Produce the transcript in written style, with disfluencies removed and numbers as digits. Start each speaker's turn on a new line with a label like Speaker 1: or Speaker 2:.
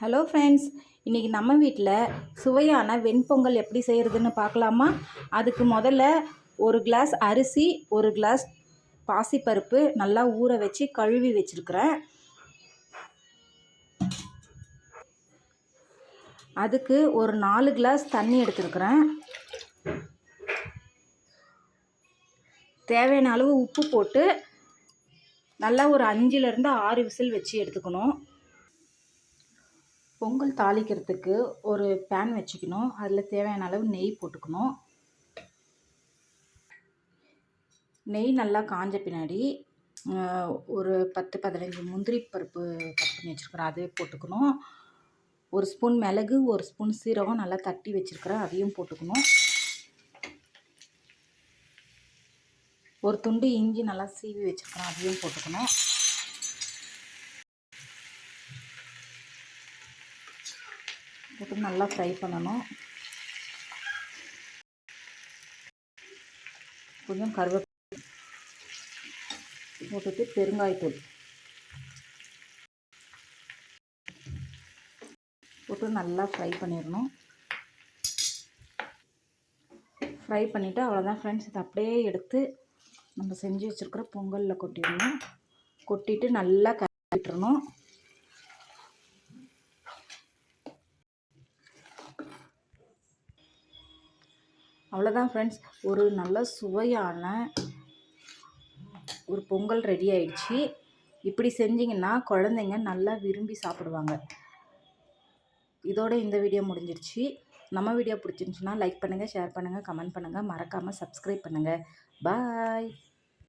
Speaker 1: Hello friends, இன்றைக்கி நம்ம வீட்டில் சுவையான வெண்பொங்கல் எப்படி செய்கிறதுன்னு பார்க்கலாமா? அதுக்கு முதல்ல ஒரு கிளாஸ் அரிசி, ஒரு கிளாஸ் பாசிப்பருப்பு நல்லா ஊற வச்சு கழுவி வச்சுருக்கிறேன். அதுக்கு ஒரு 4 கிளாஸ் தண்ணி எடுத்துருக்கிறேன். தேவையான அளவு உப்பு போட்டு நல்லா ஒரு 5லேருந்து 6 விசில் வச்சு எடுத்துக்கணும். பொங்கல் தாளிக்கிறதுக்கு ஒரு பேன் வச்சுக்கணும். அதில் தேவையான அளவு நெய் போட்டுக்கணும். நெய் நல்லா காஞ்ச பின்னாடி ஒரு 10-15 முந்திரி பருப்பு கட் பண்ணி வச்சுருக்கிறேன், அதே போட்டுக்கணும். ஒரு ஸ்பூன் மிளகு, ஒரு ஸ்பூன் சீரகம் நல்லா தட்டி வச்சுருக்கிறேன், அதையும் போட்டுக்கணும். ஒரு துண்டு இஞ்சி நல்லா சீவி வச்சுருக்கிறேன், அதையும் போட்டுக்கணும். போட்டு நல்லா ஃப்ரை பண்ணணும். கொஞ்சம் கருவேப்பிலை போட்டுட்டு பெருங்காயத்தூள் போட்டு நல்லா ஃப்ரை பண்ணிடணும். ஃப்ரை பண்ணிவிட்டு அவ்வளோதான் ஃப்ரெண்ட்ஸ். இதை அப்படியே எடுத்து நம்ம செஞ்சு வச்சுருக்கிற பொங்கலில் கொட்டிடணும். கொட்டிட்டு நல்லா கட்டிடணும். அவ்வளோதான் ஃப்ரெண்ட்ஸ், ஒரு நல்ல சுவையான ஒரு பொங்கல் ரெடி ஆயிடுச்சு. இப்படி செஞ்சிங்கன்னா குழந்தைங்க நல்லா விரும்பி சாப்பிடுவாங்க. இதோட இந்த வீடியோ முடிஞ்சிருச்சு. நம்ம வீடியோ பிடிச்சிருந்துச்சுன்னா லைக் பண்ணுங்கள், ஷேர் பண்ணுங்கள், கமெண்ட் பண்ணுங்கள், மறக்காமல் சப்ஸ்கிரைப் பண்ணுங்கள். பாய்.